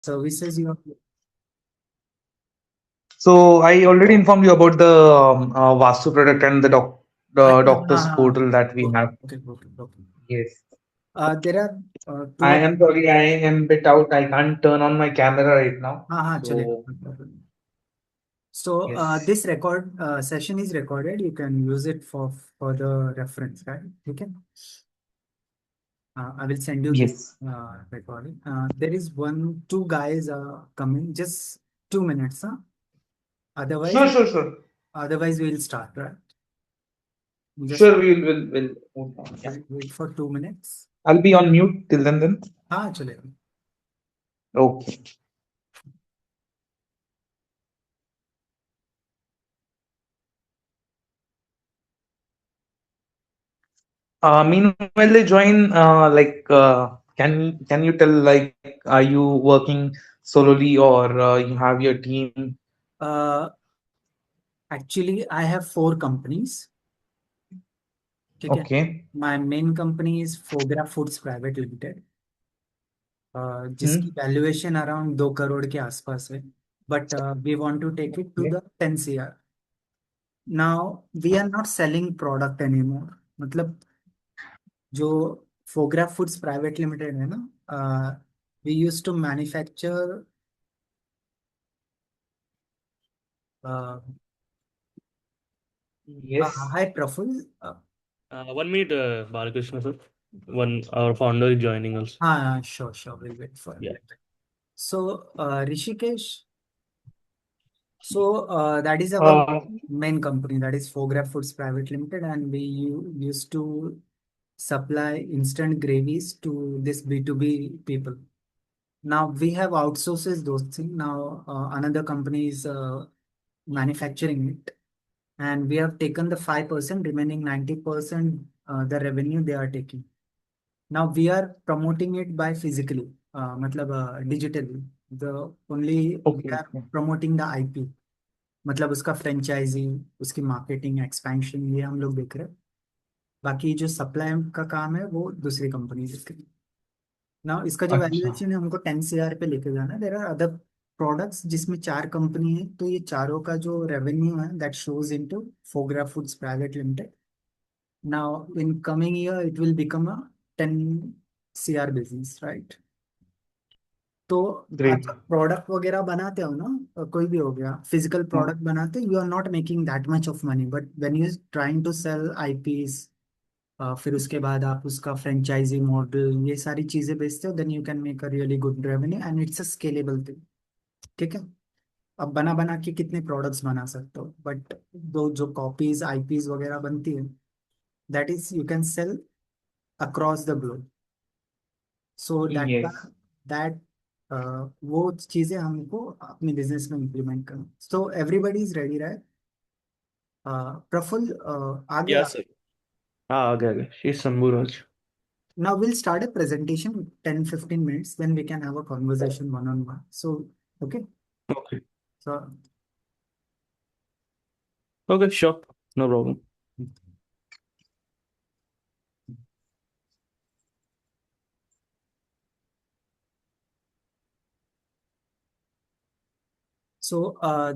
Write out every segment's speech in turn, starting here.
services you have. So I already informed you about the Vastu product and the अच्छा, हाँ doctor's हाँ. portal that we okay have. Okay okay okay. Yes. There are two. I am sorry, I am bit out. I can't turn on my camera right now. हाँ हाँ, So चलेगा. So yes, this record session is recorded. You can use it for the reference, right? Okay. I will send you this yes. recording. There is two guys coming. Just 2 minutes, huh? Otherwise, Sure, sure, sure. otherwise we'll start, right? Just Sure, we'll move on. Yeah. wait for 2 minutes. I'll be on mute till then. हाँ, चलेगा. Okay. Meanwhile, they join. Can you tell, like, are you working solely or you have your team? Uh, Actually, I have four companies. ठीक है. Okay. My main company is Fogra Foods Private Limited, जिसकी Hmm. Valuation around 2 crore के आसपास है. But we want to take it to Okay. The 10 CR. Now we are not selling product any more. मतलब जो Fogra foods private limited है ना, we use to manufacture Yes. High profile. 1 minute, Balakrishna sir. One, our founder is joining us. हाँ, sure sure, will wait for. Yeah. So Rishikesh. So that is our Uh, main company, that is Phograph Foods Private Limited, and we used to supply instant gravies to this B2B people. Now we have outsourced those things. Now another company is manufacturing it, and we have taken the 5%, remaining 90%, the revenue they are taking. Now we are promoting it by physically, मतलब digitally. The only we okay. are promoting the IP. मतलब उसका franchise, उसकी marketing expansion, ये हम लोग देख रहे हैं. बाकी जो सप्लाई का काम है वो दूसरी कंपनी देख रही है. ना इसका जो अच्छा. वैल्यूएशन है हमको 10 CR पे लेके जाना है. देर आर अदर प्रोडक्ट्स जिसमें चार कंपनी है, तो ये चारों का जो रेवेन्यू है that shows into Fogra foods private limited. Now in coming year it will become a 10 CR business, right? तो आप Great. प्रोडक्ट वगैरह बनाते हो ना, कोई भी हो गया, फिजिकल Hmm. प्रोडक्ट बनाते, you are not making that much of money. But when you trying to sell IPs, फिर उसके बाद आप उसका फ्रेंचाइजी मॉडल, ये सारी चीजें बेचते हो, then you can make a really good revenue and it's a scalable thing. ठीक है. अब बना बना के कितने प्रोडक्ट्स बना सकते हो, बट दो जो कॉपीज आईपीस वगैरह बनती है, that is you can sell across the globe. So Yes. That वो चीजें हमको अपने बिजनेस में इम्प्लीमेंट करना. So everybody is ready, right? Praful आ गया. Yes, sir. हाँ, आ गया. She's Sambhu. Now we'll start a presentation 10-15 minutes, then we can have a conversation one on one. So okay. Okay. So Okay, sure. No problem.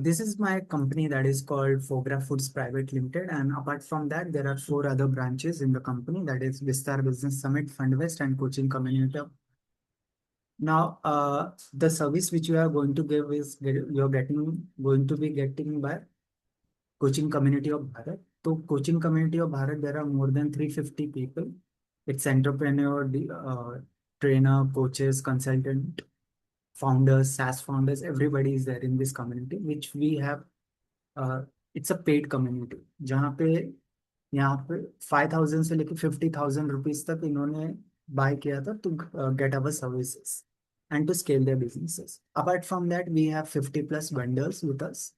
this is my company that is called Fogra Foods Private Limited, and apart from that, there are four other branches in the company, that is Vistar Business Summit, Fundwest, and Coaching Community. Now, the service which you are going to give is you're getting going to be getting by Coaching Community of Bharat. So, Coaching Community of Bharat, there are more than 350 people. It's entrepreneur, trainer, coaches, consultant, founders, SaaS founders. Everybody is there in this community, which we have. Uh, it's a paid community जहाँ पे यहाँ पे 5,000 से लेकर 50,000 rupees तक इन्होंने bye किया था to get our services and to scale their businesses. Apart from that, we have 50 plus vendors with us,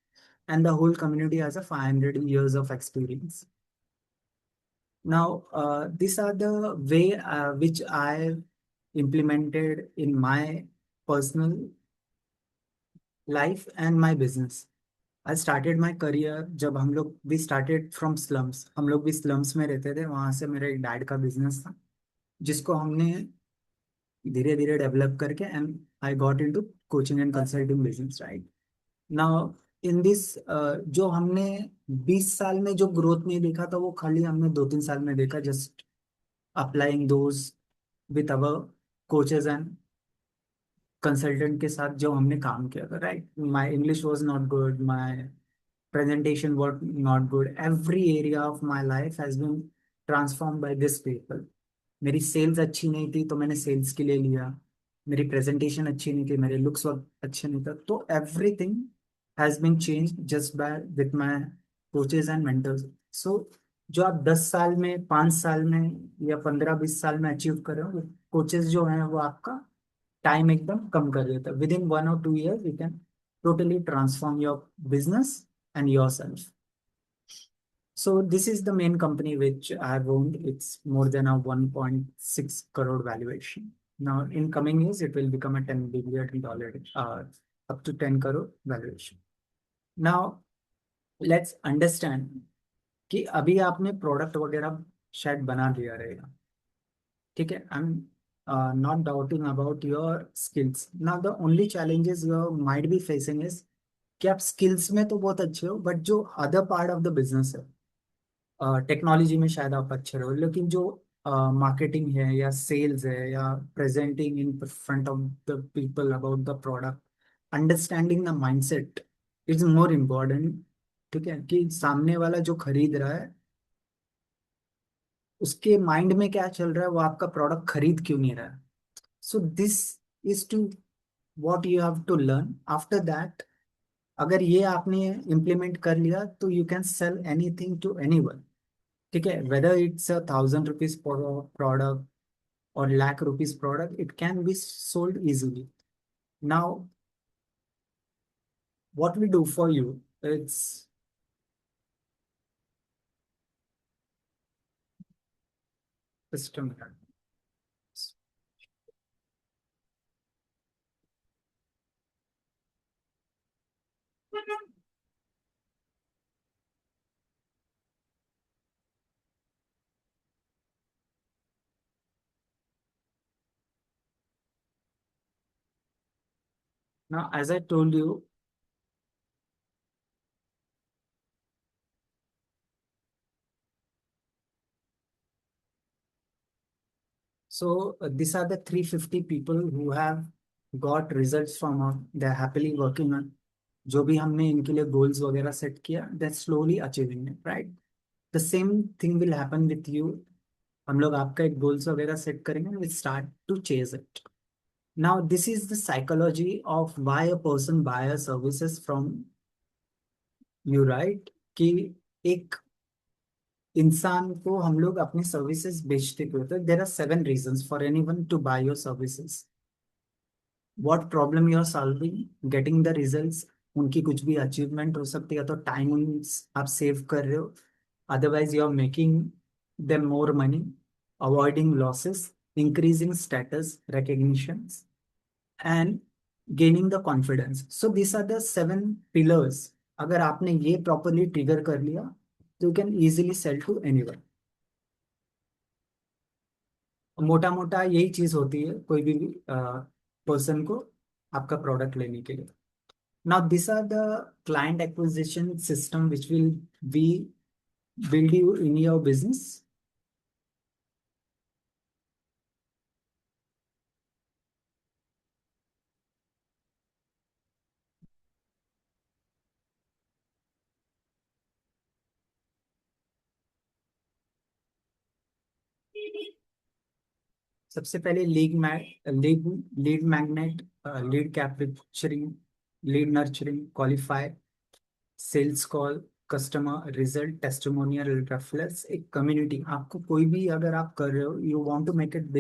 and the whole community has a 500 years of experience. Now, these are the way which I implemented in my personal life and my business. I started my career जब हम लोग we started from slums. हम लोग भी slums में रहते थे. वहां से मेरे एक डैड का बिजनेस था जिसको हमने धीरे धीरे डेवलप करके and I got into coaching and consulting business, right. Now in this, जो हमने 20 साल में जो ग्रोथ नहीं देखा था वो खाली हमने 2-3 साल में देखा, just applying those with our coaches and consultant के साथ जो हमने काम किया था, right. My English was not good, my presentation was not good. Every area of my life has been transformed by this people. मेरी सेल्स अच्छी नहीं थी तो मैंने सेल्स के लिए लिया, मेरी प्रेजेंटेशन अच्छी नहीं थी, मेरे लुक्स अच्छे नहीं था, तो everything has been change just by with my coaches and mentors. So जो आप 10 साल में, 5 साल में या 15-20 साल में अचीव कर रहे हो, कोचेज जो हैं वो आपका टाइम एकदम कम कर देता है। With in 1 or 2 years you can totally transform your business and yourself. So this is the main company which I have owned. It's more than a 1.6 crore valuation. Now in coming years, it will become a $10 billion, up to 10 crore valuation. Now let's understand कि अभी आपने product वगैरह शायद बना लिया रहेगा, ठीक है। I am not doubting about your skills. Now the only challenges you might be facing is कि आप स्किल्स में तो बहुत अच्छे हो, बट जो other part of the business है, टेक्नोलॉजी में शायद आप अच्छे रहो, लेकिन जो मार्केटिंग है या सेल्स है या presenting in front of the people about the product, understanding the mindset is more important, ठीक है। कि सामने वाला जो खरीद रहा है उसके माइंड में क्या चल रहा है, वो आपका प्रोडक्ट खरीद क्यों नहीं रहा है। So this is to what you have to learn. After that अगर ये आपने इम्प्लीमेंट कर लिया तो you can sell anything to anyone, ठीक है। Whether it's a 1,000 rupees product और ₹1,00,000 product, it can be sold easily. Now what we do for you, it's system. Now as I told you, so these are the 350 people who have got results from us. They're happily working on जो भी हमने इनके लिए goals वगैरह set किया, they're slowly achieving it, right? The same thing will happen with you. हम लोग आपका एक गोल्स वगैरह सेट करेंगे, we start to chase it. Now this is the psychology of why a person buys services from you, right? कि एक इंसान को हम लोग अपनी सर्विसेज बेचते क्यों होते हैं। There are 7 reasons for anyone to buy your services. What problem you are solving, getting the results, उनकी कुछ भी अचीवमेंट हो सकती है, तो टाइम आप सेव कर रहे हो, otherwise you are making them more money, avoiding losses, increasing status recognition and gaining the confidence. So this are the 7 pillars. अगर आपने ये प्रॉपरली ट्रिगर कर लिया तो you can easily sell to anyone. मोटा मोटा यही चीज होती है कोई भी पर्सन को आपका प्रोडक्ट लेने के लिए। Now this are the client acquisition system which will be build you in your business. सबसे पहले lead lead magnet, lead capturing, lead nurturing, qualify, sales call, customer result, testimonial, reference, एक community. आपको कोई भी अगर आप कर रहे हो, you want to make it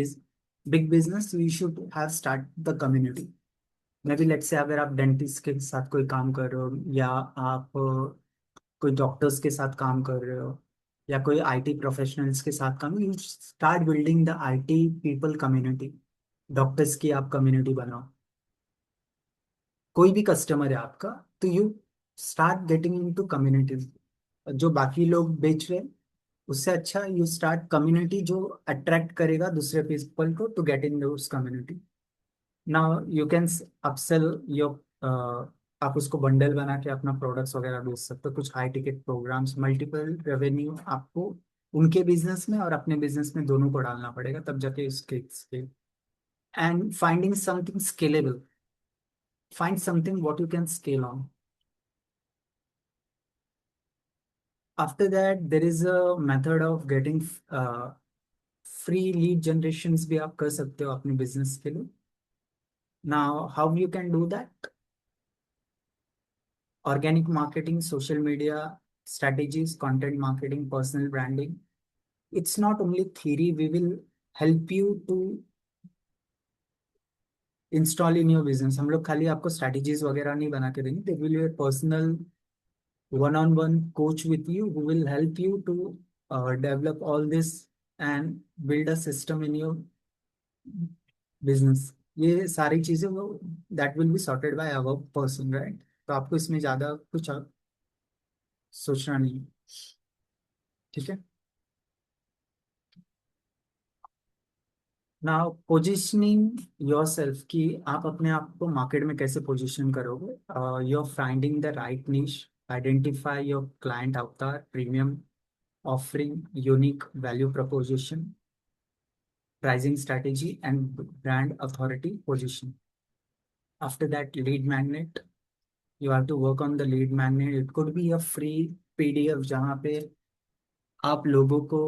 big business, you should have start the community. Maybe let's say अगर आप डेंटिस्ट के साथ कोई काम कर रहे हो, या आप कोई डॉक्टर्स के साथ काम कर रहे हो, या कोई आईटी प्रोफेशनल्स के साथ काम, you start building the IT people community. Doctors की आप कम्युनिटी बनाओ, कोई भी कस्टमर है आपका, तो you start getting into communities. जो बाकी लोग बेच रहे हैं उससे अच्छा यू स्टार्ट कम्युनिटी जो अट्रैक्ट करेगा दूसरे पीपल को to get in those community. Now you can upsell your, आप उसको बंडल बना के अपना प्रोडक्ट्स वगैरह बेच सकते हो, कुछ high ticket programs, multiple revenue आपको उनके बिजनेस में और अपने बिजनेस में दोनों को डालना पड़ेगा, तब जाके उसके scale. And finding something scalable, find something what you can scale on. After that there is a method of getting uh, free lead generations भी आप कर सकते हो अपने business के लिए। Now how you can do that? Organic marketing, social media strategies, content marketing, personal branding. It's not only theory, we will help you to install in your business। हम लोग खाली आपको strategies वगैरह नहीं बना के देंगे, they will be a personal one-on-one coach with you who will help you to develop all this and build a system in your business। ये सारी चीजें वो that will be sorted by our person, right? तो आपको इसमें ज्यादा कुछ सोचना नहीं है, ठीक है। नाउ पोजिशनिंग योरसेल्फ, कि आप अपने आप को मार्केट में कैसे पोजीशन करोगे। You are finding the right niche, identify your client avatar, premium offering, unique value proposition, pricing strategy, and brand authority position. After that, lead magnet. You have to work on the lead magnet. It could be a free PDF जहाँ पे आप लोगों को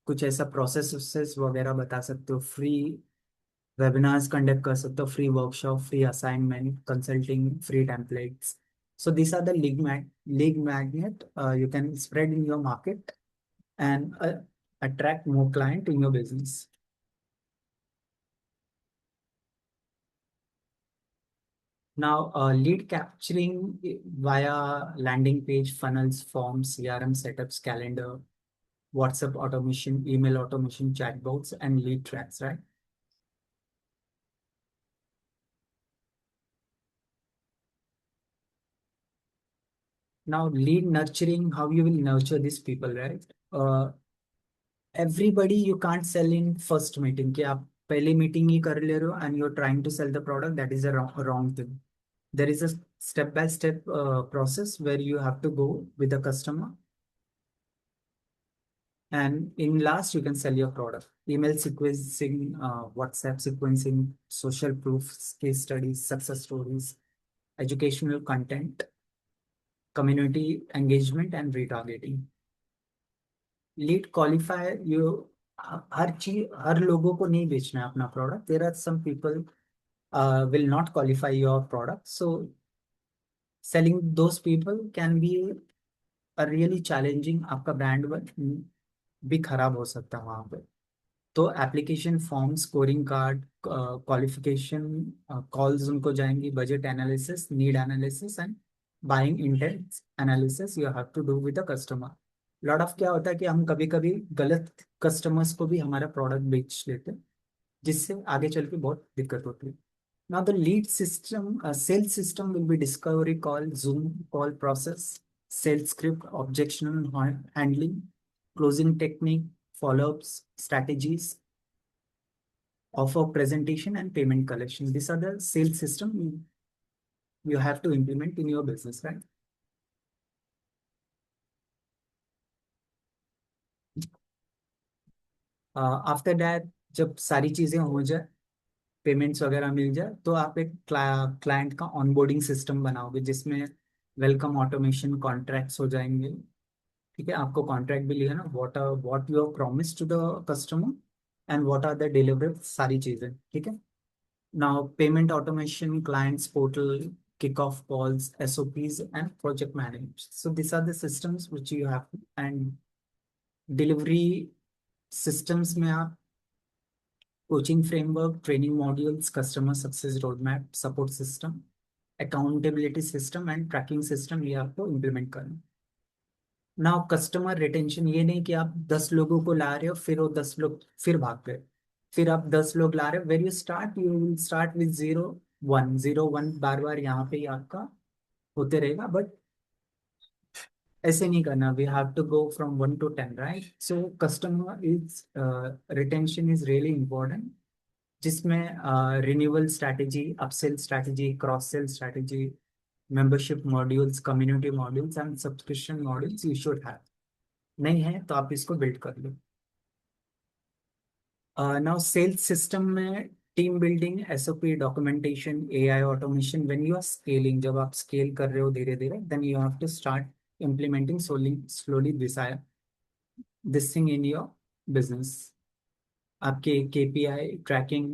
कुछ ऐसा process वगैरह बता सकते हो, फ्री वेबिनार्स कंडक्ट कर सकते हो, free workshop, free assignment, consulting, free templates. So these are the lead magnet you can spread in your market and attract more client in your business. Now, lead capturing via landing page, funnels, forms, CRM setups, calendar, WhatsApp automation, email automation, chatbots, and lead tracks, right? Now, lead nurturing, how you will nurture these people, right? Everybody you can't sell in first meeting, कि आप पहली meeting ही कर ले रहे हो and you're trying to sell the product, that is a wrong thing. There is a step-by-step process where you have to go with the customer, and in last you can sell your product. Email sequencing, WhatsApp sequencing, social proofs, case studies, success stories, educational content, community engagement, and retargeting. Lead qualifier, you हर चीज, हर लोगों को नहीं बेचना है अपना product. There are some people will not qualify your product, so selling those people can be a really challenging, आपका ब्रांड भी खराब हो सकता है वहां पे। तो application form, scoring card, qualification calls उनको जाएंगी, budget analysis, need analysis, and buying intent analysis you have to do with the customer. Lot of क्या होता है कि हम कभी कभी गलत कस्टमर्स को भी हमारा प्रोडक्ट बेच लेते हैं, जिससे आगे चल के बहुत दिक्कत होती है। Now the lead system, sales system will be discovery call, Zoom call process, sales script, objection handling, closing technique, follow-ups, strategies, offer presentation, and payment collection. These are the sales system you have to implement in your business, right? After that, जब सारी चीजें हो जाए, payments वगैरह मिल जाए, तो आप एक क्लाइंट का ऑनबोर्डिंग सिस्टम बनाओगे जिसमें वेलकम ऑटोमेशन, कॉन्ट्रैक्ट्स हो जाएंगे। ठीक है, आपको कॉन्ट्रैक्ट भी लिखना, what you have promise to the customer and what are the deliverable, सारी चीजें, ठीक है। Now payment automation, clients portal, kick off calls, SOPs, and project management. So this are the systems which you have. And delivery systems में आप coaching framework, training modules, customer success roadmap, support system, accountability system, and tracking system, ये आपको implement करना। Now customer retention, ये नहीं कि आप 10 लोगों को ला रहे हो, फिर वो 10 लोग फिर भाग गए, फिर आप 10 लोग ला रहे हो। Where you will start with 0 1 0 1, बार बार यहाँ पे ही आपका होते रहेगा। बट ऐसे नहीं करना, we have to go from 1 to 10, right? So customer is retention is really important, जिसमें renewal strategy, upsell strategy, cross sell strategy, membership modules, community modules and subscription modules you should have. नहीं है तो आप इसको build कर लो। Now sales system में team building, SOP, documentation, AI automation. When you are scaling, जब आप स्केल कर रहे हो धीरे धीरे, then you have to start implementing slowly this thing in your business. आपके KPI tracking,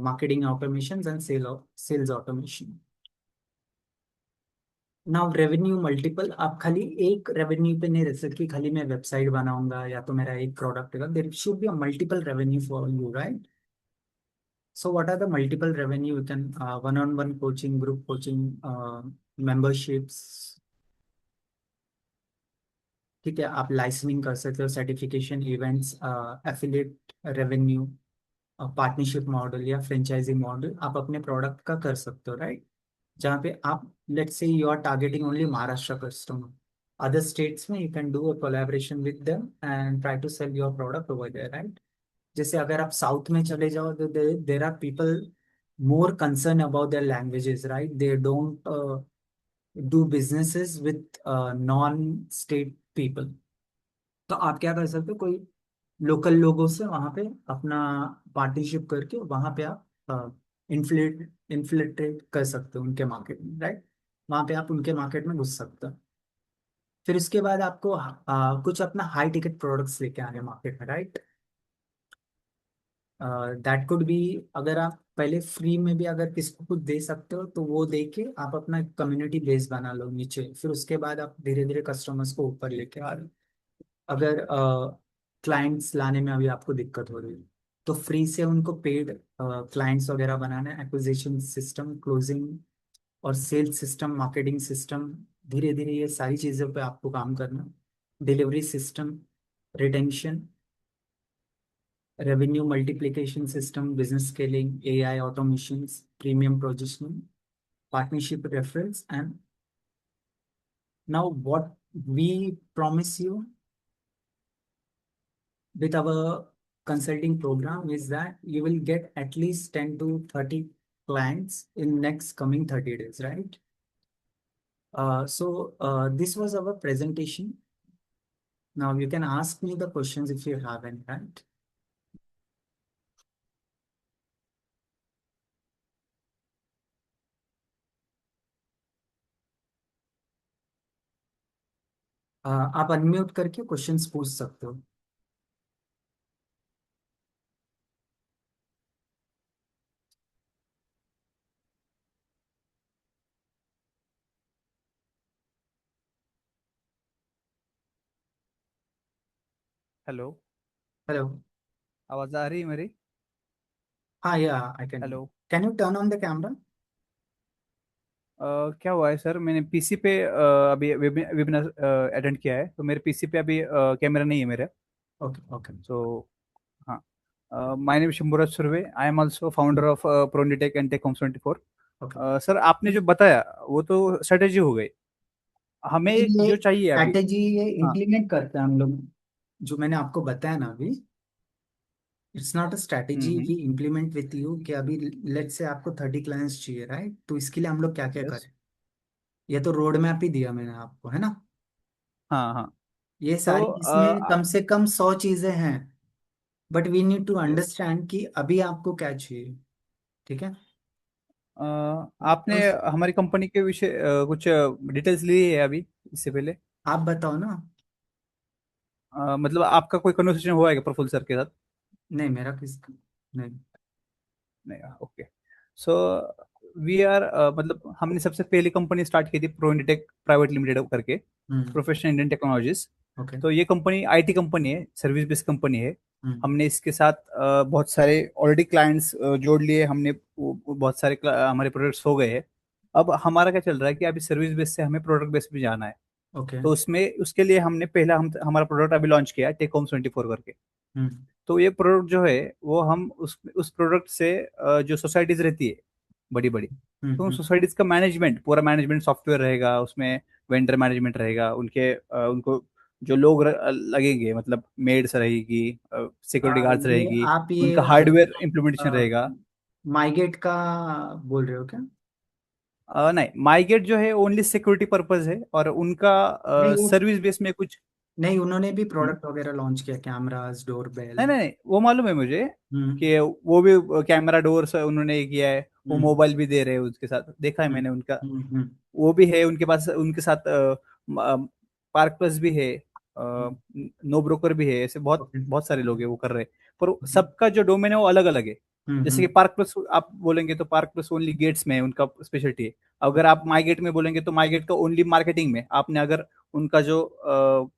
marketing automation and sales automation. Now revenue multiple, आप खाली एक रेवेन्यू पे नहीं रह सकते, खाली मैं वेबसाइट बनाऊंगा या तो मेरा एक प्रोडक्ट है। There should be a multiple revenue for you, right? So what are the multiple revenue? You can one-on-one coaching, group coaching, memberships, ठीक है? आप लाइसेंसिंग कर सकते हो, certification, events, affiliate revenue, partnership model या फ्रेंचाइजिंग मॉडल आप अपने product का कर सकते हो, राइट? जहाँ पे आप, let's say you are targeting only Maharashtra customer, other states में you can do a collaboration with them and try to sell your product over there, right? जैसे अगर आप साउथ में चले जाओ तो there are people more concern about their languages, right? They don't do businesses with non state people. तो आप क्या कर सकते हो, कोई लोकल लोगों से वहां पे अपना पार्टनरशिप करके वहां पे आप इन्फ्लेटेड कर सकते हो उनके मार्केट में, राइट? वहां पे आप उनके मार्केट में घुस सकते हो। फिर उसके बाद आपको कुछ अपना हाई टिकट प्रोडक्ट्स लेके आने मार्केट में, राइट? दैट कुड बी, अगर आप पहले फ्री में भी अगर किसी को कुछ दे सकते हो तो वो दे के आप अपना कम्युनिटी बेस बना लो नीचे, फिर उसके बाद आप धीरे धीरे कस्टमर्स को ऊपर लेके आ रहे हो। अगर क्लाइंट्स लाने में अभी आपको दिक्कत हो रही है तो फ्री से उनको पेड क्लाइंट्स वगैरह बनाना, एक्विजिशन सिस्टम, क्लोजिंग और सेल्स सिस्टम, मार्केटिंग सिस्टम, धीरे धीरे ये सारी चीज़ों पे आपको काम करना। Delivery system, retention, revenue multiplication system, business scaling, AI automations, premium positioning, partnership referrals, and now what we promise you with our consulting program is that you will get at least 10 to 30 clients in next coming 30 days, right? This was our presentation. Now you can ask me the questions if you have any, right? आप unmute करके questions पूछ सकते हो। Hello. Hello. आवाज़ आ रही है मेरी? हाँ, yeah I can. Hello. Can U turn on the camera? क्या हुआ है सर, मैंने पीसी पे अभी वेबिनार अटेंड किया है, तो मेरे पीसी पे अभी कैमरा नहीं है मेरे। ओके, ओके, सो हाँ, my name Shambhuraj Surve, I am also founder of Pronitech and tech homes 24। Okay. Sir आपने जो बताया वो तो स्ट्रेटेजी हो गई, हमें ये जो चाहिए अभी। स्ट्रैटेजी ये हाँ। इम्प्लीमेंट करते हैं हम लोग, जो मैंने आपको बताया ना अभी। It's not a strategy hmm. We implement with you कि अभी लेट्स से आपको 30 क्लाइंट्स चाहिए, राइट? तो इसके लिए हम लोग क्या क्या यस। करें, ये तो रोड मैप ही दिया मैंने आपको, है ना? हाँ हाँ। ये तो सारी इसमें कम से कम 100 चीजें हैं, but we need to yes. Understand कि अभी आपको क्या चाहिए, ठीक है? आपने तो हमारी कंपनी के विषय कुछ डिटेल्स ली है अभी इससे पहले? आप बताओ ना। मतलब आपका कोई कन्वर्सेशन हुआ है क्या प्रफुल्ल सर के साथ? नहीं, मेरा किस, नहीं। नहीं, ओके। सो वी आर, मतलब हमने सबसे पहली कंपनी स्टार्ट की थी प्रोनिटेक प्राइवेट लिमिटेड करके, हम्म। Professional Indian technologies. ओके। तो ये कंपनी आईटी कंपनी है, सर्विस बेस्ड कंपनी है। हम्म। हमने इसके साथ बहुत सारे ऑलरेडी क्लाइंट्स जोड़ लिए हमने, बहुत सारे हमारे प्रोडक्ट्स हो गए हैं। अब हमारा क्या चल रहा है कि अभी सर्विस बेस से हमें प्रोडक्ट बेस पे जाना है। ओके। तो उसमें उसके लिए हमने पहला हमारा प्रोडक्ट अभी लॉन्च किया है टेक होम्स 24 करके। हम्म। तो ये प्रोडक्ट जो है वो हम उस प्रोडक्ट से जो सोसाइटीज रहती है बड़ी बड़ी, हम्म। तो उन सोसाइटीज का मैनेजमेंट, पूरा मैनेजमेंट सॉफ्टवेयर रहेगा उसमें। वेंडर मैनेजमेंट रहेगा, उनको जो लोग लगेंगे, मतलब मेड्स रहेगी, सिक्योरिटी गार्ड्स ये रहेगी, आप ये उनका हार्डवेयर इम्प्लीमेंटेशन रहेगा। माइगेट का बोल रहे हो क्या? नहीं, माइगेट जो है ओनली सिक्योरिटी पर्पज है, और उनका नहीं वो सर्विस बेस में कुछ। नहीं, उन्होंने भी हम्म, प्रोडक्ट वगैरह लॉन्च किया, कैमरास, डोरबेल। नहीं नहीं नहीं, वो मालूम है मुझे हम्म कि वो भी कैमरा डोर्स उन्होंने ये किया है, वो हम्म मोबाइल भी दे रहे हैं उसके साथ, देखा है हम्म मैंने उनका। हम्म वो भी है उनके पास, उनके साथ पार्क प्लस भी है, नो ब्रोकर भी है, ऐसे बहुत ओके। बहुत सारे लोग हैं वो कर रहे हैं। पर सबका जो डोमेन है वो अलग अलग है। जैसे कि हम्म पार्क प्लस आप बोलेंगे तो पार्क प्लस ओनली गेट्स में है, उनका स्पेशलिटी है। अगर आप माई गेट में बोलेंगे तो माई गेट का ओनली मार्केटिंग में, आपने अगर उनका जो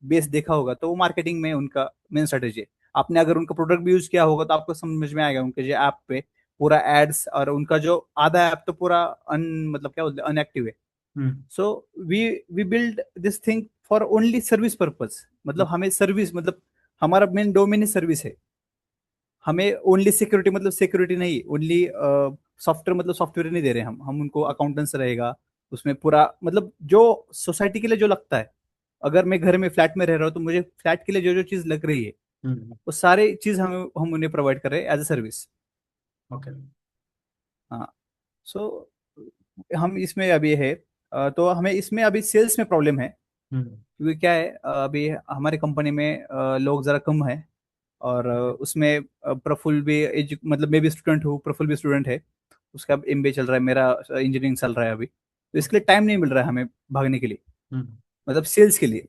बेस देखा होगा तो वो मार्केटिंग में उनका मेन स्ट्रेटेजी है। आपने अगर उनका प्रोडक्ट भी यूज किया होगा तो आपको समझ में आएगा उनके जो ऐप पे पूरा एड्स, और उनका जो आधा ऐप तो पूरा मतलब क्या बोलते हैं, अनएक्टिव है। Hmm so we we build this thing for only service purpose, मतलब हमें सर्विस, मतलब हमारा मेन डोमेन ही सर्विस है। हमें ओनली सिक्योरिटी मतलब सिक्योरिटी नहीं, ओनली सॉफ्टवेयर मतलब सॉफ्टवेयर नहीं दे रहे हम उनको अकाउंटेंट्स रहेगा उसमें पूरा, मतलब जो सोसाइटी के लिए जो लगता है। अगर मैं घर में फ्लैट में रह रहा हूँ तो मुझे फ्लैट के लिए जो जो चीज लग रही है वो सारी चीज हम उन्हें प्रोवाइड कर रहे हैं एज अ सर्विस। ओके। हाँ। सो हम इसमें अभी है, तो हमें इसमें अभी सेल्स में प्रॉब्लम है, हम्म क्योंकि क्या है, अभी हमारे कंपनी में लोग ज़रा कम है, और उसमें प्रफुल्ल भी मतलब मैं भी स्टूडेंट हूँ, प्रफुल्ल भी स्टूडेंट है, उसका एमबीए चल रहा है, मेरा इंजीनियरिंग चल रहा है अभी, तो इसके लिए टाइम नहीं मिल रहा है हमें भागने के लिए, हम्म मतलब सेल्स के लिए।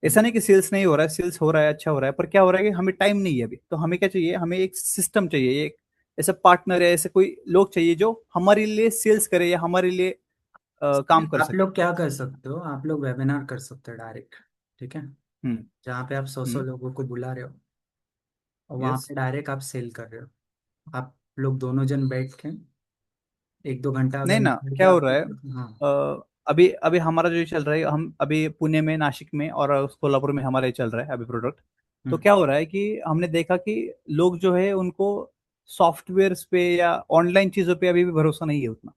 ऐसा नहीं कि सेल्स नहीं हो रहा है, सेल्स हो रहा है, अच्छा हो रहा है, पर क्या हो रहा है कि हमें टाइम नहीं है अभी, तो हमें क्या चाहिए, हमें एक सिस्टम चाहिए, एक ऐसा पार्टनर है, ऐसे कोई लोग चाहिए जो हमारे लिए सेल्स करे या हमारे लिए काम कर आप सके। लोग क्या कर सकते हो, आप लोग वेबिनार कर सकते हो डायरेक्ट। ठीक है। हम्म। जहाँ पे आप सौ हम्म। लोगों को बुला रहे हो और वहाँ यस। पे डायरेक्ट आप सेल कर रहे हो। आप लोग दोनों जन बैठ के 1-2 घंटा नहीं अगर ना, निकल के क्या हो आप। रहा है, हाँ। अभी अभी हमारा जो ये चल रहा है, हम अभी पुणे में, नासिक में और कोल्हापुर में हमारा ये चल रहा है अभी प्रोडक्ट। तो हम्म क्या हो रहा है कि हमने देखा कि लोग जो है उनको सॉफ्टवेयर पे या ऑनलाइन चीजों पे अभी भी भरोसा नहीं है उतना,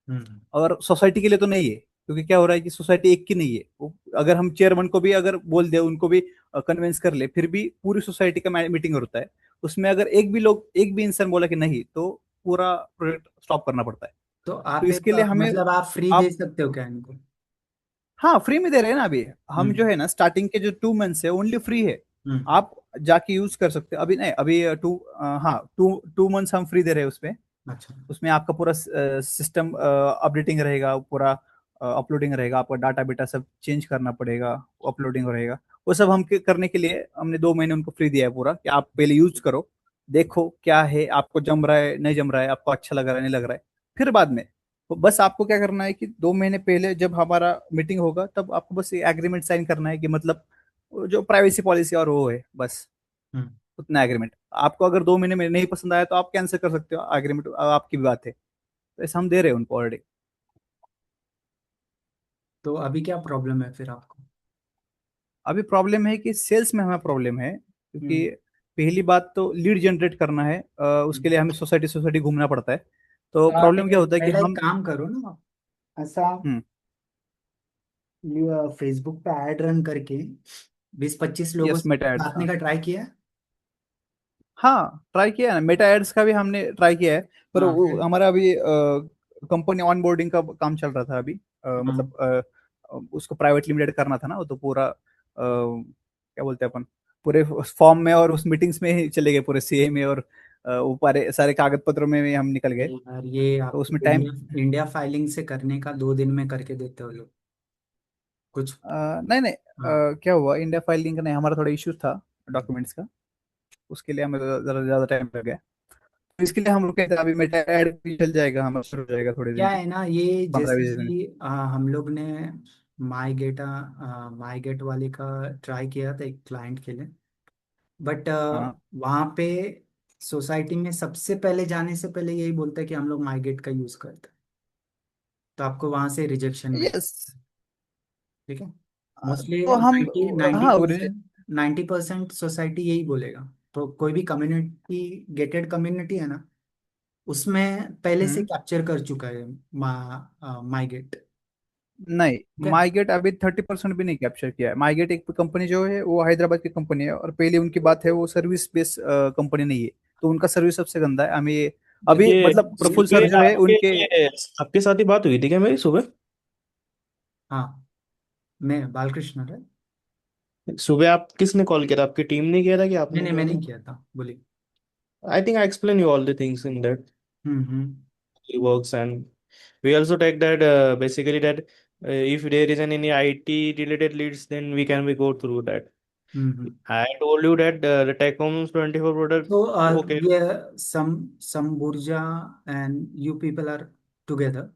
हम्म और सोसाइटी के लिए तो नहीं है, क्योंकि क्या हो रहा है कि सोसाइटी एक की नहीं है अगर हम चेयरमैन को भी अगर बोल दे, उनको भी कन्विंस कर ले, फिर भी पूरी सोसाइटी का मीटिंग होता है, उसमें अगर एक भी इंसान बोला कि नहीं, तो पूरा प्रोजेक्ट स्टॉप करना पड़ता है। तो तो आप एक इसके लिए हमें, मतलब आप फ्री दे आप, सकते हो क्या इनको? हाँ, फ्री में दे रहे हैं ना अभी। हम जो हम्म है ना, स्टार्टिंग के जो 2 मंथ्स है ओनली फ्री है, हम्म आप जाके यूज कर सकते हो। अभी नहीं, अभी हाँ, टू टू मंथ्स हम फ्री दे रहे हैं उसमें। अच्छा। उसमें आपका पूरा सिस्टम अपडेटिंग रहेगा, पूरा अपलोडिंग रहेगा, आपका डाटा बेटा सब चेंज करना पड़ेगा, अपलोडिंग रहेगा। वो सब हम करने के लिए हमने 2 महीने उनको फ्री दिया है पूरा, कि आप पहले यूज करो, देखो क्या है, आपको जम रहा है नहीं जम रहा है, आपको अच्छा लग रहा है नहीं लग रहा है, फिर बाद में, तो बस आपको क्या करना है कि 2 महीने पहले जब हमारा मीटिंग होगा तब आपको बस एग्रीमेंट साइन करना है, कि मतलब वो जो प्राइवेसी पॉलिसी और वो है बस, हम्म उतना एग्रीमेंट। आपको अगर 2 महीने में नहीं पसंद आया तो आप कैंसिल कर सकते हो एग्रीमेंट, आपकी भी बात है। तो ऐसा हम दे रहे हैं उनको ऑलरेडी। तो अभी क्या प्रॉब्लम है फिर आपको? अभी प्रॉब्लम है कि सेल्स में हमें प्रॉब्लम है, क्योंकि हम्म पहली बात तो लीड जनरेट करना है, उसके लिए हमें सोसाइटी सोसाइटी घूमना पड़ता है। तो तो आप प्रॉब्लम क्या होता है कि पहला एक हम, काम करो ना, ऐसा हम्म, फेसबुक पे ऐड रन करके 20-25 लोगों यस, से मेटा एड्स, बातने हाँ। का ट्राई किया है? हाँ, ट्राई किया है ना, मेटा एड्स का भी हमने ट्राई किया है, पर हाँ फिर। हमारा अभी कंपनी ऑनबोर्डिंग का काम चल रहा था अभी, हाँ मतलब उसको प्राइवेट लिमिटेड करना था ना, वो तो पूरा क्या बोलते हैं अपन, पूरे फॉर्म में और उस मीटिंग्स में ही चले गए पूरे सीए में, और वो सारे कागज पत्रों में भी हम निकल गए, यार, ये तो आप उसमें टाइम, इंडिया इंडिया फाइलिंग से करने का 2 दिन में करके देते हो लोग कुछ। नहीं नहीं, हाँ। क्या हुआ, इंडिया फाइलिंग का नहीं, हमारा थोड़ा इश्यू था डॉक्यूमेंट्स का, उसके लिए हमें जरा ज़्यादा टाइम लग गया। तो इसके लिए हम लोग कहते हैं अभी मेटा ऐड भी चल जाएगा, हमारा शुरू हो जाएगा थोड़े दिन क्या में, है ना, ये 15-20 दिन। हम लोग ने माई गेट वाले का ट्राई किया था एक क्लाइंट के लिए, बट हाँ। वहाँ पे सोसाइटी में सबसे पहले जाने से पहले यही बोलता है कि हम लोग माई गेट का यूज़ करते हैं, तो आपको वहाँ से रिजेक्शन मिले। यस। ठीक है। मोस्टली तो हम, 90% सोसाइटी यही बोलेगा। तो कोई भी कम्युनिटी, गेटेड कम्युनिटी है ना, उसमें पहले से हम्म, कैप्चर कर चुका है माई गेट। नहीं, क्या? माईगेट अभी 30% भी नहीं कैप्चर किया है। माईगेट एक कंपनी जो है वो हैदराबाद की कंपनी है, और पहले उनकी बात है वो सर्विस बेस्ड कंपनी नहीं है, तो उनका सर्विस सबसे गंदा है। हमें अभी ये मतलब प्रफुल्ल सुबह सर जो है आपके उनके। ये आपके साथ ही बात हुई थी क्या मेरी सुबह? हाँ, मैं बालकृष्ण है। सुबह आप किसने कॉल किया था? आपकी टीम ने किया था कि नहीं आपने नहीं, किया मैंने था? किया था, बोलिए। I think I explain you all the things in that hmm. works, and we also take that basically that if there is any IT related leads, then we go through that. Hmm. I told you that the Techcoms 24 product. So, Okay. yeah, some Burja and you people are together.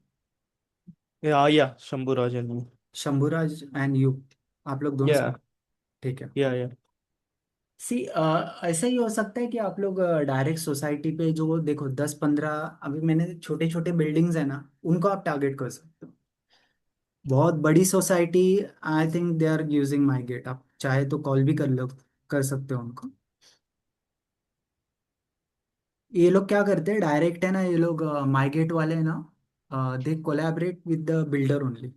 Yeah, Shambhu Rajan. Shambhuraj and you, आप लोग दोनों साथ, Yeah, ठीक है। yeah. सी, ऐसा ही हो सकता है कि आप लोग डायरेक्ट सोसाइटी पे, जो देखो 10-15, अभी मैंने छोटे छोटे बिल्डिंग्स है ना, उनको आप टारगेट कर सकते हो। बहुत बड़ी society, I think they are using my gate, आप चाहे तो कॉल भी कर लो, कर सकते हो उनको। ये लोग क्या करते हैं डायरेक्ट, है ना, ये लोग माई गेट वाले हैं ना, they collaborate with the builder only.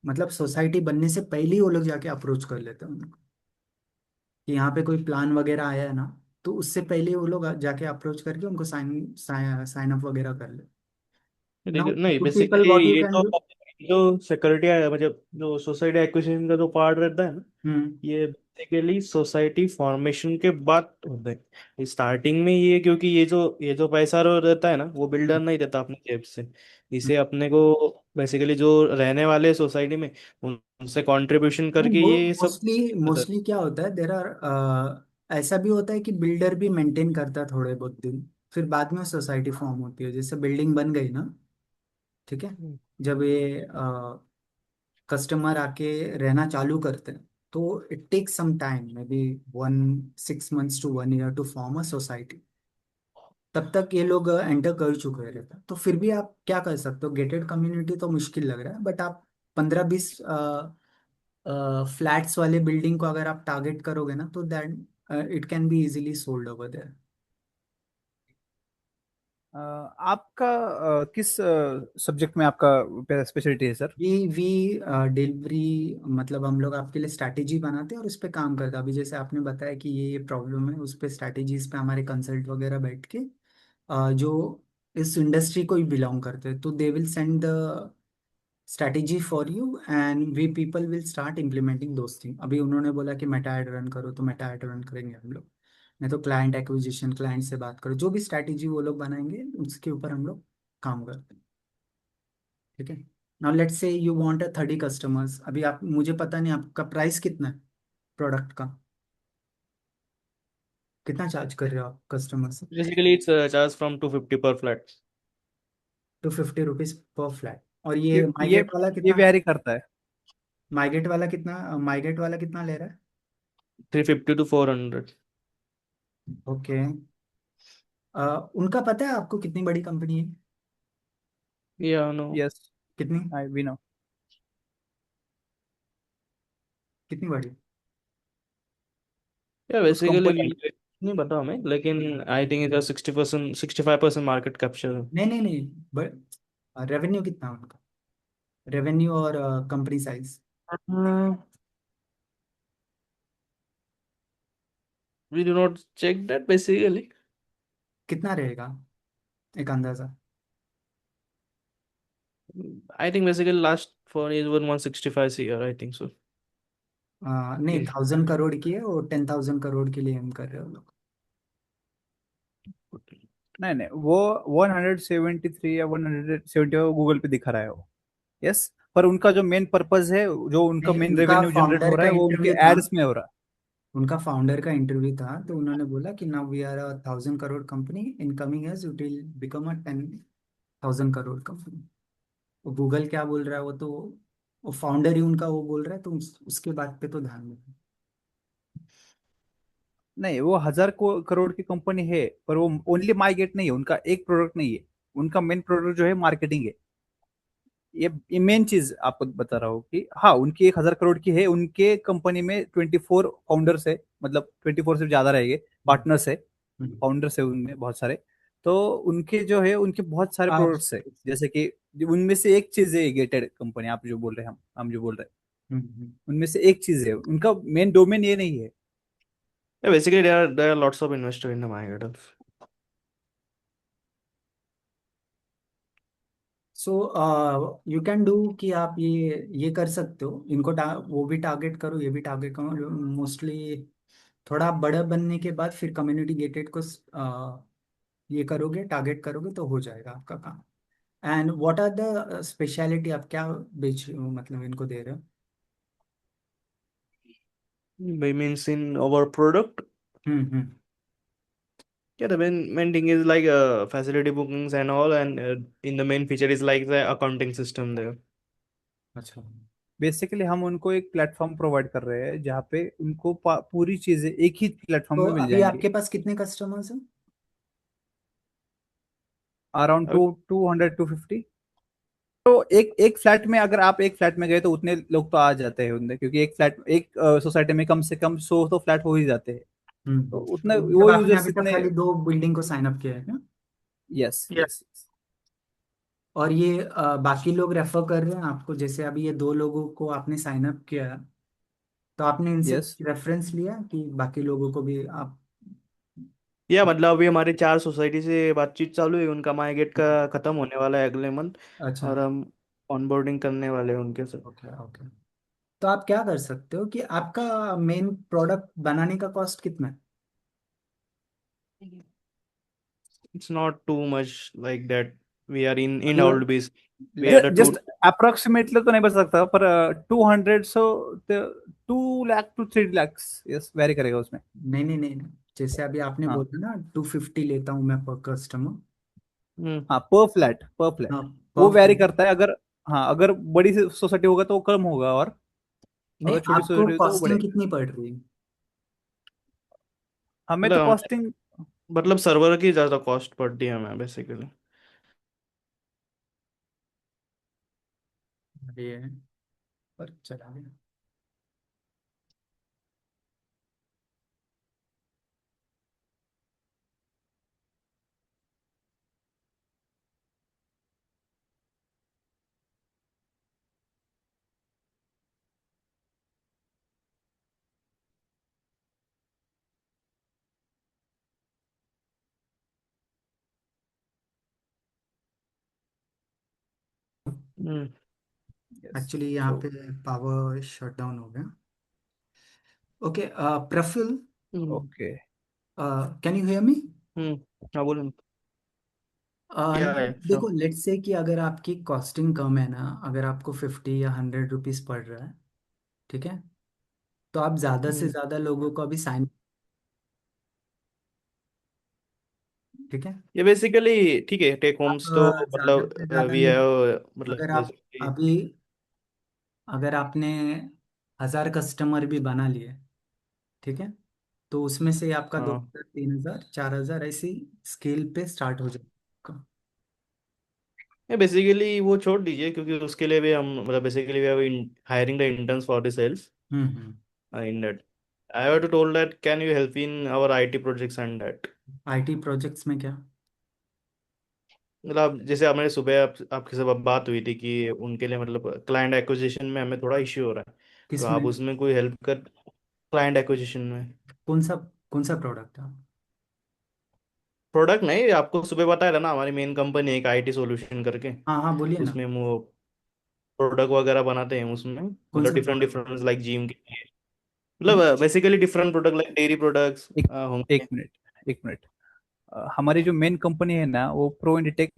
मतलब सोसाइटी बनने से पहले ही वो लोग जाके अप्रोच कर लेते हैं उनको, कि यहाँ पे कोई प्लान वगैरह आया है ना, तो उससे पहले वो लोग जाके अप्रोच करके उनको साइन साइन अप वगैरह कर ले। नाउ नहीं, you people basically what you ये कैन तो डू। जो सिक्योरिटी है, मतलब जो सोसाइटी एक्विजिशन का जो पार्ट रहता है ना, हम्म। ये बेसिकली सोसाइटी फॉर्मेशन के बाद होता है। स्टार्टिंग में ये, क्योंकि ये जो पैसा रहता है ना, वो बिल्डर नहीं देता अपने जेब से। इसे अपने को बेसिकली जो रहने वाले सोसाइटी में उनसे कंट्रीब्यूशन नहीं, करके वो ये सब मोस्टली होता है। मोस्टली क्या होता है, देर आर, ऐसा भी होता है कि बिल्डर भी मेंटेन करता है थोड़े बहुत दिन, फिर बाद में सोसाइटी फॉर्म होती है, जैसे बिल्डिंग बन गई ना, ठीक है, हम्म। जब ये कस्टमर आके रहना चालू करते हैं, तो it take some time, maybe 6 months to 1 year to form a society. तब तक ये लोग एंटर कर चुके रहते हैं, तो फिर भी आप क्या कर सकते हो, गेटेड कम्युनिटी तो मुश्किल लग रहा है, बट आप 15-20 फ्लैट्स वाले बिल्डिंग को अगर आप टारगेट करोगे ना, तो that it can be easily sold over there. आपका किस सब्जेक्ट में आपका स्पेशलिटी है सर? वी डिलीवरी, मतलब हम लोग आपके लिए स्ट्रैटेजी बनाते हैं और उस पर काम करते हैं। अभी जैसे आपने बताया कि ये प्रॉब्लम है, उस पर स्ट्रैटेजीज पे हमारे कंसल्ट वगैरह बैठ के, जो इस इंडस्ट्री को ही बिलोंग करते हैं, तो they will send the strategy for you and we people will start implementing those thing. अभी उन्होंने बोला कि मेटा ऐड रन करो, तो मेटा ऐड रन करेंगे हम लोग। नहीं तो क्लाइंट एक्विजिशन, क्लाइंट से बात करो, जो भी स्ट्रैटेजी वो लोग बनाएंगे उसके ऊपर हम लोग काम करते हैं, ठीक है। Now let's say you want 30 customers, अभी आप, मुझे पता नहीं आपका प्राइस कितना है प्रोडक्ट का, कितना चार्ज कर रहे हो आप कस्टमर से। बेसिकली इट्स चार्ज फ्रॉम 250 पर फ्लैट। ₹250 पर फ्लैट। और ये ये ये माइगेट वाला ये कितना, वेरी करता है। माइगेट वाला कितना ले रहा है। 350 to 400। ओके। उनका पता है आपको कितनी बड़ी कंपनी है, या नो। यस, कितनी, आई वी नो। कितनी बड़ी। या उस बेसिकली कंपनी नहीं पता हमें, लेकिन आई थिंक इधर 60%, 65% मार्केट कैप्चर। नहीं नहीं नहीं, बट रेवेन्यू कितना है उनका, रेवेन्यू और company size we do not check that basically. कितना रहेगा, एक अंदाजा। I think basically last phone is 165 CR, I think so. नहीं, 1,000 करोड़ की है, और 10,000 करोड़ के लिए हम कर रहे हो लोग। नहीं नहीं, वो 173 या 170 गूगल पे दिखा रहा है वो। यस, पर उनका जो मेन पर्पस है, जो उनका नहीं, मेन उनका रेवेन्यू जनरेट हो फाउंडर रहा का है, वो इंटरव्यू उनके था, एड्स में हो रहा है। उनका फाउंडर का इंटरव्यू था, तो उन्होंने बोला कि now we are 1,000 crore company, in coming years it will become a 10,000 crore company. Google क्या बोल रहा है, वो फाउंडर ही उनका वो बोल रहा है, तो उसके बात पे तो ध्यान दें। नहीं, वो 1,000 करोड़ की कंपनी है, पर वो ओनली माई गेट नहीं है, उनका एक प्रोडक्ट नहीं है। उनका मेन प्रोडक्ट जो है मार्केटिंग है। ये मेन चीज आपको बता रहा हूँ कि हाँ, उनकी 1,000 करोड़ की है, उनके कंपनी में 24 फाउंडर्स है, मतलब 24 से ज्यादा रहेंगे, हम्म, पार्टनर्स है, हम्म, फाउंडर्स है उनमें बहुत सारे। तो उनके जो है उनके बहुत सारे आप प्रोडक्ट्स है, जैसे कि उनमें से एक चीज है गेटेड कंपनी, आप जो बोल रहे हैं, हम जो बोल रहे हैं उनमें से एक चीज है, उनका मेन डोमेन ये नहीं है। Yeah, basically there are lots of investors in the market. So you can do कि आप ये कर सकते हो, इनको वो भी टारगेट करो, ये भी टारगेट करो मोस्टली। थोड़ा बड़ा बनने के बाद फिर कम्युनिटी गेटेड को ये करोगे, टारगेट करोगे तो हो जाएगा आपका काम। And what are the speciality, आप क्या बेच मतलब इनको दे रहे हो? By means in our product. Hmm. Yeah, the main thing is like facility bookings and all, and in the main feature is like the accounting system there. अच्छा। Basically हम उनको एक प्लेटफॉर्म प्रोवाइड कर रहे हैं जहाँ पे उनको पूरी चीजें एक ही प्लेटफॉर्म तो में मिल अभी जाएंगी। आपके पास कितने कस्टमर्स हैं? Around Uh, 200 250। तो एक एक फ्लैट में, अगर आप एक फ्लैट में गए तो उतने लोग तो आ जाते हैं उनमें, क्योंकि एक फ्लैट, एक सोसाइटी में कम से कम 100 तो फ्लैट हो ही जाते हैं। तो उतने तो मतलब वो आपने यूजर्स अभी तक इतने। खाली 2 बिल्डिंग को साइन अप किया है क्या? Yes yes. और ये बाकी लोग रेफर कर रहे हैं आपको, जैसे अभी ये 2 लोगों को आपने साइन अप किया, तो आपने इनसे यस रेफरेंस लिया कि बाकी लोगों को भी आप? या मतलब अभी हमारी 4 सोसाइटी से बातचीत चालू है, उनका माइग्रेट का खत्म होने वाला है अगले मंथ, अच्छा। और हम ऑनबोर्डिंग करने वाले हैं उनके साथ। Okay okay. तो आप क्या कर सकते हो कि आपका मेन प्रोडक्ट बनाने का कॉस्ट कितना है? It's not too much like that. We are in मतलब old base. We are the just two. Approximately तो नहीं बता सकता, पर 200, सो 2 lakh to 3 lakh, yes very करेगा उसमें। नहीं नहीं नहीं नहीं। जैसे अभी आपने हाँ बोला ना 250 लेता हूँ मैं पर कस्टमर। Hmm. हाँ, पर फ्लैट पर फ्लैट हाँ वो पर वेरी फ्लैट। करता है। अगर, हाँ, अगर बड़ी सोसाइटी होगा तो वो कम होगा, और नहीं, अगर छोटी आपको सोसाइटी होगी तो वो कॉस्टिंग बढ़ेगा। कितनी पड़ रही है? हमें तो मतलब कॉस्टिंग, मतलब सर्वर की ज्यादा कॉस्ट पड़ती है हमें बेसिकली। ये पर चला गया। Hmm. यस। एक्चुअली यहाँ तो पे पावर शट डाउन हो गया। Okay. Praful, Hmm. Okay. Can you hear me? Hmm. हाँ बोलो। या देखो, श्योर। लेट्स से कि अगर आपकी कॉस्टिंग कम है ना, अगर आपको 50 या 100 रुपीज पड़ रहा है, ठीक है, तो आप ज़्यादा से हम्म। ज़्यादा लोगों को अभी साइन, ठीक है, ये बेसिकली ठीक है, टेक आप होम्स तो ज़्यादा से मतलब ज़्यादा वी लोग, हैव मतलब अगर आप बेसिकली। अभी, अगर आपने 1000 कस्टमर भी बना लिए, ठीक है, तो उसमें से आपका दो हाँ, हजार 3000 4000 ऐसी स्केल पे स्टार्ट हो जाएगा। ये बेसिकली वो छोड़ दीजिए, क्योंकि उसके लिए भी हम मतलब basically we have hiring the interns for the sales hmm. in that. I have to told that can you help in our IT projects and that. IT projects में क्या? मतलब जैसे हमारे सुबह आपके साथ बात हुई थी कि उनके लिए मतलब क्लाइंट एक्विजिशन में हमें थोड़ा इश्यू हो रहा है, तो किसमें? आप उसमें कोई हेल्प कर, क्लाइंट एक्विजिशन में। कौन सा, कौन सा प्रोडक्ट है? प्रोडक्ट नहीं, आपको सुबह बताया था ना, हमारी मेन कंपनी है एक आईटी सॉल्यूशन करके, हाँ हाँ, बोलिए ना। उसमें हम वो प्रोडक्ट वगैरह बनाते हैं उसमें, कौन मतलब सा different product? Different like gym के लिए, मतलब basically different product like dairy products एक होंगे। एक मिनट, एक मिनट। हमारी जो मेन कंपनी है ना, वो प्रो इंडिटेक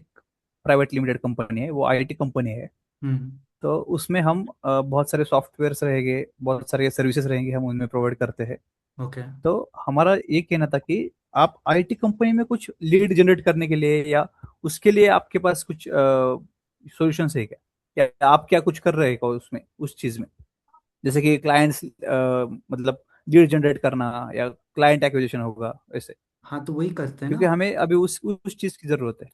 प्राइवेट लिमिटेड कंपनी है, वो आईटी कंपनी है। हम्म। तो उसमें हम बहुत सारे सॉफ्टवेयर्स रहेंगे, बहुत सारे सर्विसेज रहेंगे, हम उनमें प्रोवाइड करते हैं। ओके। तो हमारा ये कहना था कि आप आईटी कंपनी में कुछ लीड जनरेट करने के लिए, या उसके लिए आपके पास कुछ सॉल्यूशंस है क्या, या आप क्या कुछ कर रहे हो उसमें, उस चीज में, जैसे कि क्लाइंट्स, मतलब लीड जनरेट करना, या क्लाइंट एक्विजिशन होगा ऐसे। हाँ, तो वही करते हैं ना। क्योंकि हमें अभी उस चीज की जरूरत है।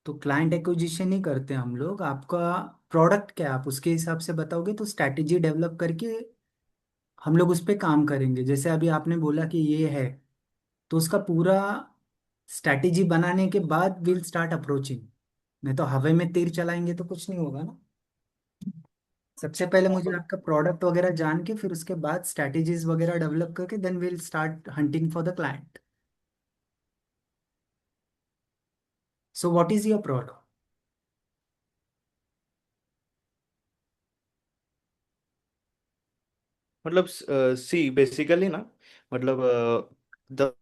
तो क्लाइंट एक्विजिशन ही करते हैं हम लोग। आपका प्रोडक्ट क्या है, आप उसके हिसाब से बताओगे तो स्ट्रैटेजी डेवलप करके हम लोग उस पर काम करेंगे। जैसे अभी आपने बोला कि ये है, तो उसका पूरा स्ट्रैटेजी बनाने के बाद विल स्टार्ट अप्रोचिंग। नहीं तो हवा में तीर चलाएंगे तो कुछ नहीं होगा ना। सबसे पहले मुझे आपका प्रोडक्ट वगैरह जान के फिर उसके बाद स्ट्रैटेजीज वगैरह डेवलप करके then will start hunting for the client. So what is your product? मतलब सी बेसिकली ना, मतलब द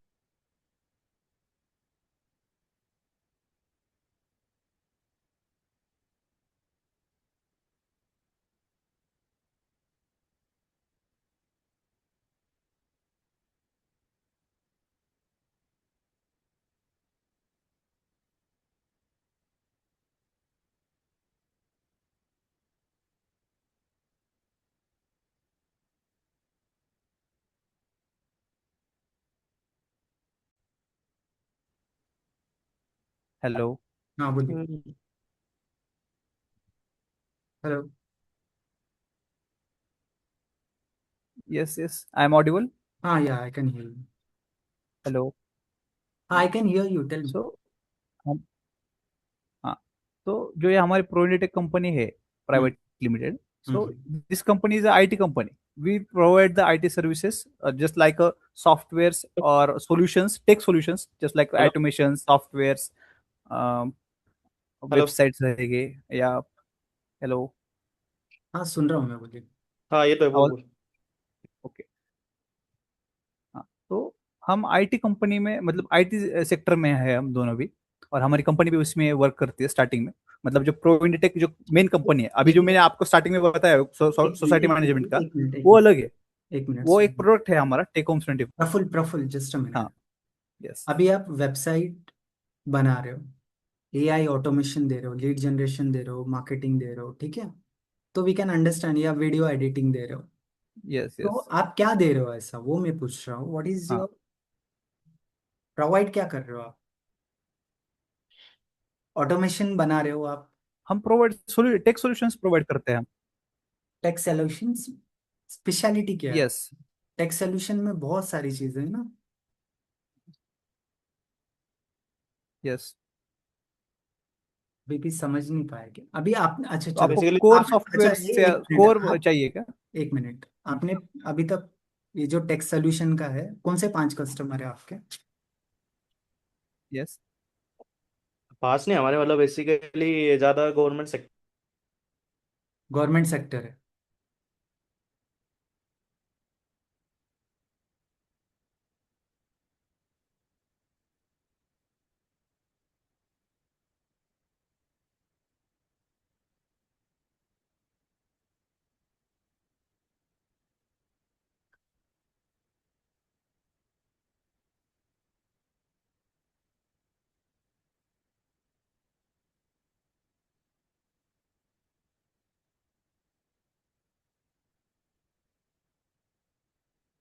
हेलो। हाँ बोलिए। Hello. Yes yes, I am audible. हाँ yeah I can hear you. Hello. हाँ I can hear you, tell me. So हम, हाँ, तो जो ये हमारी प्रोनेटेक कंपनी है, hmm private limited, so hmm this company is IT company. We provide the IT services, just like softwares or solutions, tech solutions, just like hello automation softwares, um, hello. websites रहेंगे या hello. हाँ सुन रहा हूँ मैं, बोलिए। हाँ ये तो है, बोल आवाज बोल। ओके. हाँ, तो हम आईटी कंपनी में, मतलब आईटी सेक्टर में है हम दोनों भी, और हमारी कंपनी भी उसमें वर्क करती है स्टार्टिंग में. मतलब जो प्रो इंडिटेक जो मेन कंपनी है, अभी एक जो मैंने आपको स्टार्टिंग में बताया एक मिनट सोसाइटी एक मैनेजमेंट मिनट का, एक मिनट एक वो मिनट अलग है. एक मिनट वो एक सुनिए। प्रोडक्ट है हमारा take home 24. Praful Praful just a minute. हाँ. यस. अभी आप वेबसाइट बना रहे हो, एआई ऑटोमेशन दे रहे हो, लीड जनरेशन दे रहे हो, मार्केटिंग दे रहे हो, ठीक है? तो वी कैन अंडरस्टैंड, या वीडियो एडिटिंग दे रहे हो। यस तो यस. आप क्या दे रहे हो ऐसा, वो मैं पूछ रहा हूँ। व्हाट इज हाँ, योर प्रोवाइड, क्या कर रहे हो आप? ऑटोमेशन बना रहे हो आप? हम प्रोवाइड टेक सॉल्यूशंस प्रोवाइड करते हैं हम. टेक सॉल्यूशंस, स्पेशलिटी क्या है? यस. टेक सॉल्यूशन में बहुत सारी चीजें हैं ना। यस. अभी भी समझ नहीं पाएंगे अभी आप। अच्छा तो चलो। आपको बेसिकली कोर आप अच्छा, सॉफ्टवेयर ये से एक मिनट कोर आप, चाहिए क्या? एक मिनट आपने अभी तक ये जो टेक सॉल्यूशन का है, कौन से 5 कस्टमर है आपके? यस. पास नहीं हमारे, मतलब बेसिकली ज्यादा गवर्नमेंट सेक्टर। गवर्नमेंट सेक्टर है?